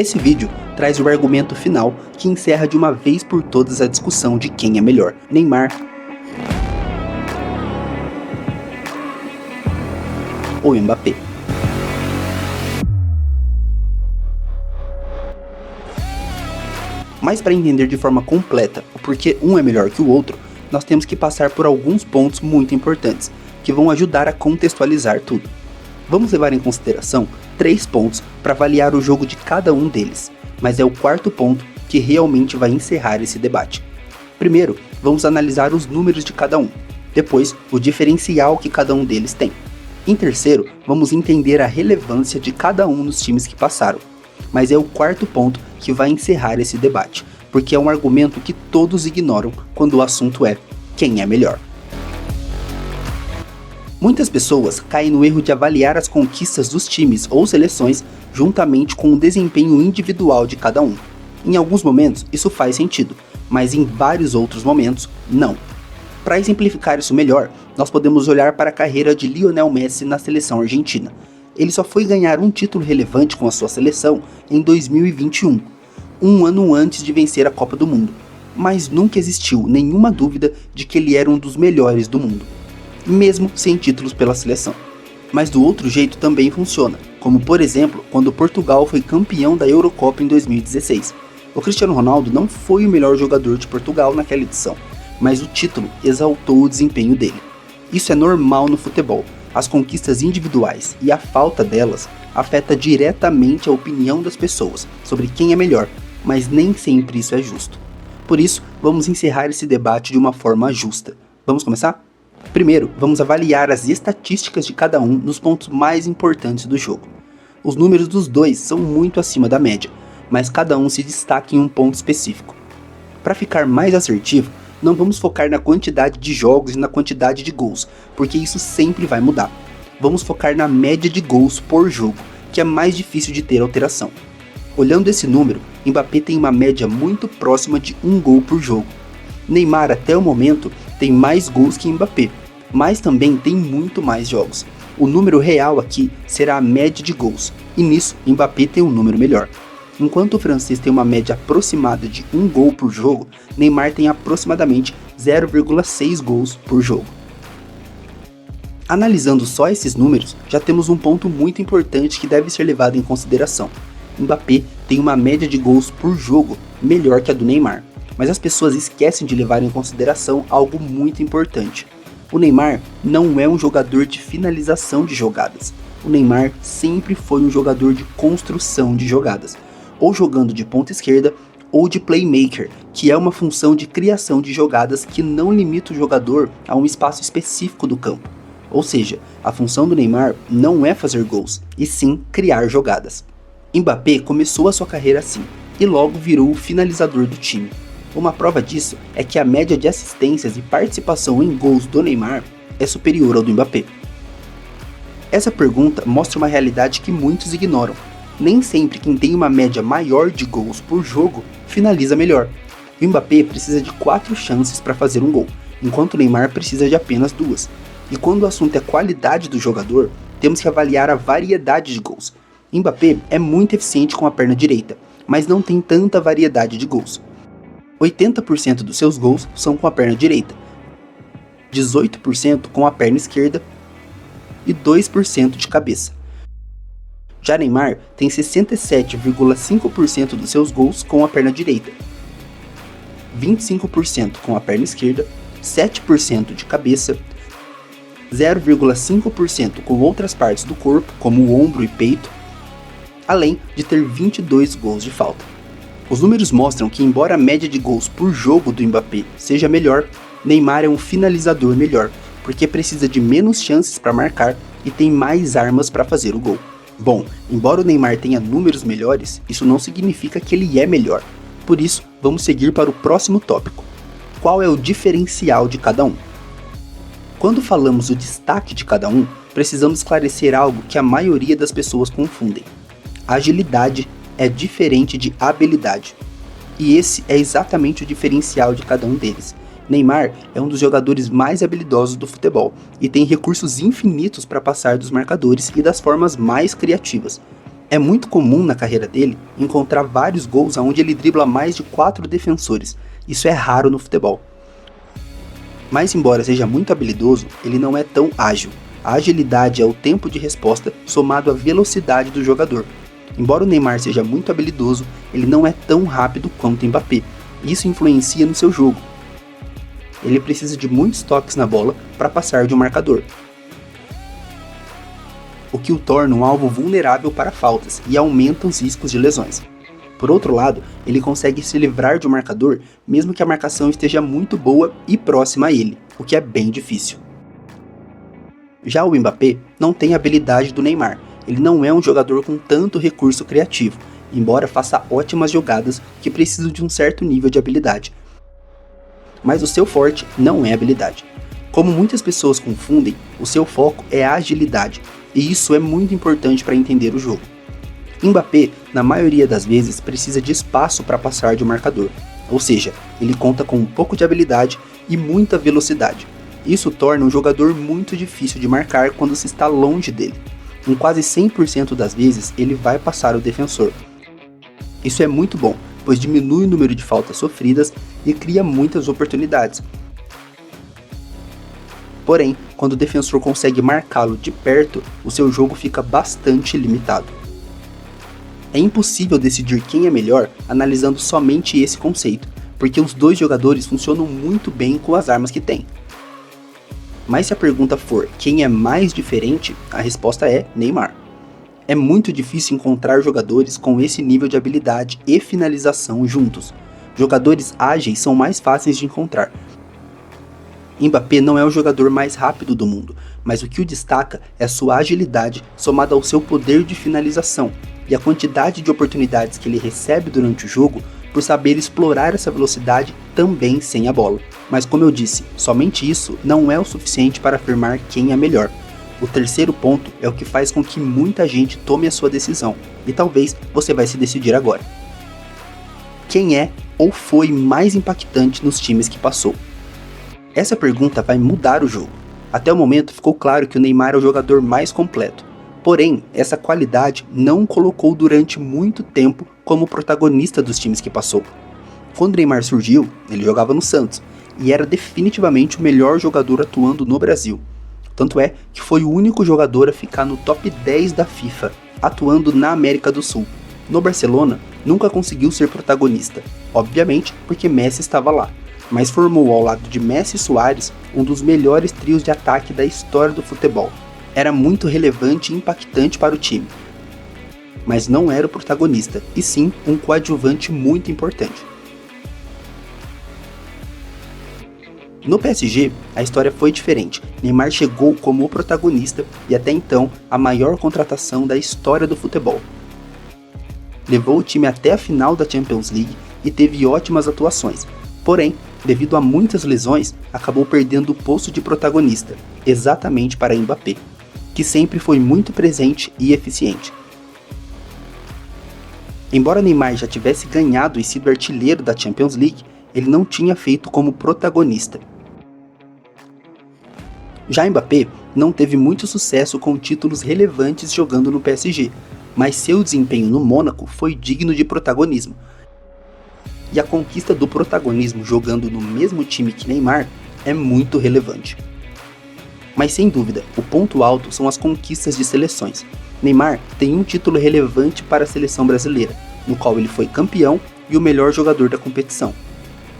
Esse vídeo traz o argumento final que encerra de uma vez por todas a discussão de quem é melhor, Neymar ou Mbappé. Mas para entender de forma completa o porquê um é melhor que o outro, nós temos que passar por alguns pontos muito importantes, que vão ajudar a contextualizar tudo. Vamos levar em consideração 3 pontos para avaliar o jogo de cada um deles, mas é o quarto ponto que realmente vai encerrar esse debate. Primeiro, vamos analisar os números de cada um, depois o diferencial que cada um deles tem. Em terceiro, vamos entender a relevância de cada um nos times que passaram, mas é o quarto ponto que vai encerrar esse debate, porque é um argumento que todos ignoram quando o assunto é quem é melhor. Muitas pessoas caem no erro de avaliar as conquistas dos times ou seleções juntamente com o desempenho individual de cada um. Em alguns momentos isso faz sentido, mas em vários outros momentos não. Para exemplificar isso melhor, nós podemos olhar para a carreira de Lionel Messi na seleção argentina. Ele só foi ganhar um título relevante com a sua seleção em 2021, um ano antes de vencer a Copa do Mundo, mas nunca existiu nenhuma dúvida de que ele era um dos melhores do mundo, mesmo sem títulos pela seleção. Mas do outro jeito também funciona, como por exemplo quando Portugal foi campeão da Eurocopa em 2016. O Cristiano Ronaldo não foi o melhor jogador de Portugal naquela edição, mas o título exaltou o desempenho dele. Isso é normal no futebol. As conquistas individuais e a falta delas afeta diretamente a opinião das pessoas sobre quem é melhor, mas nem sempre isso é justo. Por isso, vamos encerrar esse debate de uma forma justa. Vamos começar? Primeiro, vamos avaliar as estatísticas de cada um nos pontos mais importantes do jogo. Os números dos dois são muito acima da média, mas cada um se destaca em um ponto específico. Para ficar mais assertivo, não vamos focar na quantidade de jogos e na quantidade de gols, porque isso sempre vai mudar. Vamos focar na média de gols por jogo, que é mais difícil de ter alteração. Olhando esse número, Mbappé tem uma média muito próxima de 1 gol por jogo. Neymar até o momento tem mais gols que Mbappé, mas também tem muito mais jogos. O número real aqui será a média de gols, e nisso Mbappé tem um número melhor. Enquanto o francês tem uma média aproximada de 1 gol por jogo, Neymar tem aproximadamente 0,6 gols por jogo. Analisando só esses números, já temos um ponto muito importante que deve ser levado em consideração. Mbappé tem uma média de gols por jogo melhor que a do Neymar, mas as pessoas esquecem de levar em consideração algo muito importante. O Neymar não é um jogador de finalização de jogadas. O Neymar sempre foi um jogador de construção de jogadas, ou jogando de ponta esquerda ou de playmaker, que é uma função de criação de jogadas que não limita o jogador a um espaço específico do campo. Ou seja, a função do Neymar não é fazer gols, e sim criar jogadas. Mbappé começou a sua carreira assim, e logo virou o finalizador do time. Uma prova disso é que a média de assistências e participação em gols do Neymar é superior ao do Mbappé. Essa pergunta mostra uma realidade que muitos ignoram. Nem sempre quem tem uma média maior de gols por jogo finaliza melhor. O Mbappé precisa de 4 chances para fazer um gol, enquanto o Neymar precisa de apenas 2. E quando o assunto é qualidade do jogador, temos que avaliar a variedade de gols. Mbappé é muito eficiente com a perna direita, mas não tem tanta variedade de gols. 80% dos seus gols são com a perna direita, 18% com a perna esquerda e 2% de cabeça. Já Neymar tem 67,5% dos seus gols com a perna direita, 25% com a perna esquerda, 7% de cabeça, 0,5% com outras partes do corpo, como o ombro e peito, além de ter 22 gols de falta. Os números mostram que, embora a média de gols por jogo do Mbappé seja melhor, Neymar é um finalizador melhor, porque precisa de menos chances para marcar e tem mais armas para fazer o gol. Bom, embora o Neymar tenha números melhores, isso não significa que ele é melhor. Por isso, vamos seguir para o próximo tópico. Qual é o diferencial de cada um? Quando falamos o destaque de cada um, precisamos esclarecer algo que a maioria das pessoas confundem. Agilidade é diferente de habilidade. E esse é exatamente o diferencial de cada um deles. Neymar é um dos jogadores mais habilidosos do futebol e tem recursos infinitos para passar dos marcadores e das formas mais criativas. É muito comum na carreira dele encontrar vários gols onde ele dribla mais de 4 defensores. Isso é raro no futebol. Mas embora seja muito habilidoso, ele não é tão ágil. A agilidade é o tempo de resposta somado à velocidade do jogador. Embora o Neymar seja muito habilidoso, ele não é tão rápido quanto o Mbappé. Isso influencia no seu jogo. Ele precisa de muitos toques na bola para passar de um marcador, o que o torna um alvo vulnerável para faltas e aumenta os riscos de lesões. Por outro lado, ele consegue se livrar de um marcador mesmo que a marcação esteja muito boa e próxima a ele, o que é bem difícil. Já o Mbappé não tem a habilidade do Neymar, ele não é um jogador com tanto recurso criativo, embora faça ótimas jogadas que precisam de um certo nível de habilidade. Mas o seu forte não é habilidade. Como muitas pessoas confundem, o seu foco é a agilidade, e isso é muito importante para entender o jogo. Mbappé, na maioria das vezes, precisa de espaço para passar de um marcador, ou seja, ele conta com um pouco de habilidade e muita velocidade. Isso torna um jogador muito difícil de marcar quando se está longe dele. Em quase 100% das vezes, ele vai passar o defensor. Isso é muito bom, pois diminui o número de faltas sofridas e cria muitas oportunidades. Porém, quando o defensor consegue marcá-lo de perto, o seu jogo fica bastante limitado. É impossível decidir quem é melhor analisando somente esse conceito, porque os dois jogadores funcionam muito bem com as armas que têm. Mas se a pergunta for quem é mais diferente, a resposta é Neymar. É muito difícil encontrar jogadores com esse nível de habilidade e finalização juntos. Jogadores ágeis são mais fáceis de encontrar. Mbappé não é o jogador mais rápido do mundo, mas o que o destaca é sua agilidade somada ao seu poder de finalização e a quantidade de oportunidades que ele recebe durante o jogo por saber explorar essa velocidade também sem a bola. Mas como eu disse, somente isso não é o suficiente para afirmar quem é melhor. O terceiro ponto é o que faz com que muita gente tome a sua decisão, e talvez você vai se decidir agora. Quem é ou foi mais impactante nos times que passou? Essa pergunta vai mudar o jogo. Até o momento ficou claro que o Neymar é o jogador mais completo. Porém, essa qualidade não o colocou durante muito tempo como protagonista dos times que passou. Quando o Neymar surgiu, ele jogava no Santos e era definitivamente o melhor jogador atuando no Brasil. Tanto é que foi o único jogador a ficar no top 10 da FIFA, atuando na América do Sul. No Barcelona, nunca conseguiu ser protagonista, obviamente porque Messi estava lá, mas formou ao lado de Messi e Suárez um dos melhores trios de ataque da história do futebol. Era muito relevante e impactante para o time, mas não era o protagonista, e sim um coadjuvante muito importante. No PSG, a história foi diferente. Neymar chegou como o protagonista e até então a maior contratação da história do futebol. Levou o time até a final da Champions League e teve ótimas atuações. Porém, devido a muitas lesões, acabou perdendo o posto de protagonista, exatamente para Mbappé, que sempre foi muito presente e eficiente. Embora Neymar já tivesse ganhado e sido artilheiro da Champions League, ele não tinha feito como protagonista. Já Mbappé não teve muito sucesso com títulos relevantes jogando no PSG, mas seu desempenho no Mônaco foi digno de protagonismo. E a conquista do protagonismo jogando no mesmo time que Neymar é muito relevante. Mas sem dúvida, o ponto alto são as conquistas de seleções. Neymar tem um título relevante para a seleção brasileira, no qual ele foi campeão e o melhor jogador da competição.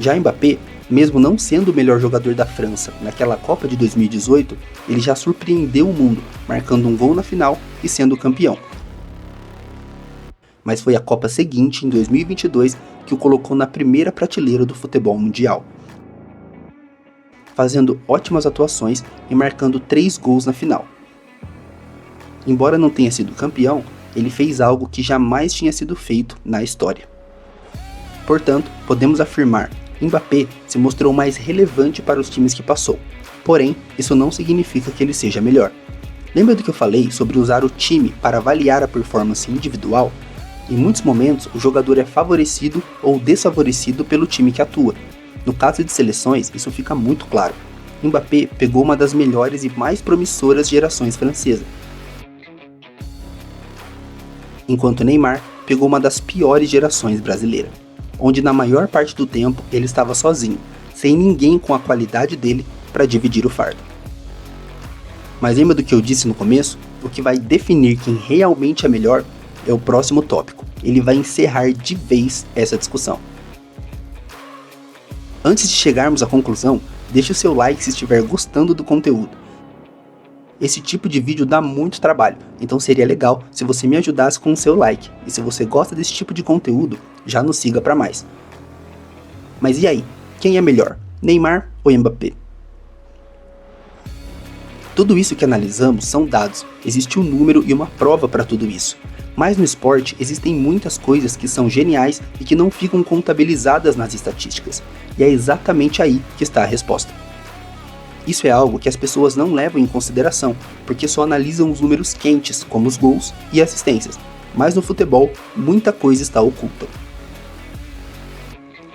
Já Mbappé, mesmo não sendo o melhor jogador da França naquela Copa de 2018, ele já surpreendeu o mundo, marcando um gol na final e sendo campeão. Mas foi a Copa seguinte, em 2022, que o colocou na primeira prateleira do futebol mundial, fazendo ótimas atuações e marcando 3 gols na final. Embora não tenha sido campeão, ele fez algo que jamais tinha sido feito na história. Portanto, podemos afirmar, Mbappé se mostrou mais relevante para os times que passou. Porém, isso não significa que ele seja melhor. Lembra do que eu falei sobre usar o time para avaliar a performance individual? Em muitos momentos, o jogador é favorecido ou desfavorecido pelo time que atua. No caso de seleções, isso fica muito claro. Mbappé pegou uma das melhores e mais promissoras gerações francesas. enquanto Neymar pegou uma das piores gerações brasileiras, onde na maior parte do tempo ele estava sozinho, sem ninguém com a qualidade dele para dividir o fardo. Mas lembra do que eu disse no começo? O que vai definir quem realmente é melhor é o próximo tópico. Ele vai encerrar de vez essa discussão. Antes de chegarmos à conclusão, deixe o seu like se estiver gostando do conteúdo. Esse tipo de vídeo dá muito trabalho, então seria legal se você me ajudasse com o seu like. E se você gosta desse tipo de conteúdo, já nos siga para mais. Mas e aí? Quem é melhor? Neymar ou Mbappé? Tudo isso que analisamos são dados, existe um número e uma prova para tudo isso. Mas no esporte existem muitas coisas que são geniais e que não ficam contabilizadas nas estatísticas. E é exatamente aí que está a resposta. Isso é algo que as pessoas não levam em consideração, porque só analisam os números quentes, como os gols e assistências. Mas no futebol, muita coisa está oculta.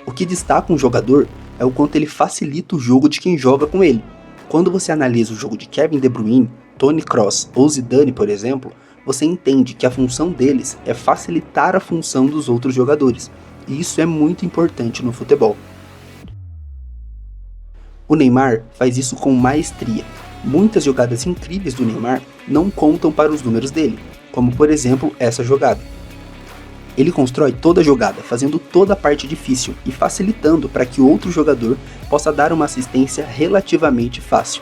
O que destaca um jogador é o quanto ele facilita o jogo de quem joga com ele. Quando você analisa o jogo de Kevin De Bruyne, Toni Kroos ou Zidane, por exemplo, você entende que a função deles é facilitar a função dos outros jogadores, e isso é muito importante no futebol. O Neymar faz isso com maestria. Muitas jogadas incríveis do Neymar não contam para os números dele, como por exemplo essa jogada. Ele constrói toda a jogada, fazendo toda a parte difícil e facilitando para que o outro jogador possa dar uma assistência relativamente fácil.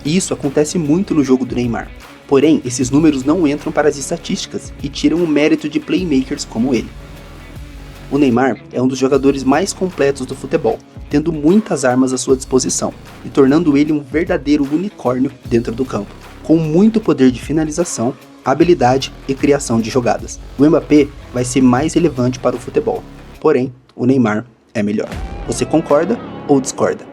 E isso acontece muito no jogo do Neymar. Porém, esses números não entram para as estatísticas e tiram o mérito de playmakers como ele. O Neymar é um dos jogadores mais completos do futebol, tendo muitas armas à sua disposição e tornando ele um verdadeiro unicórnio dentro do campo, com muito poder de finalização, habilidade e criação de jogadas. O Mbappé vai ser mais relevante para o futebol, porém, o Neymar é melhor. Você concorda ou discorda?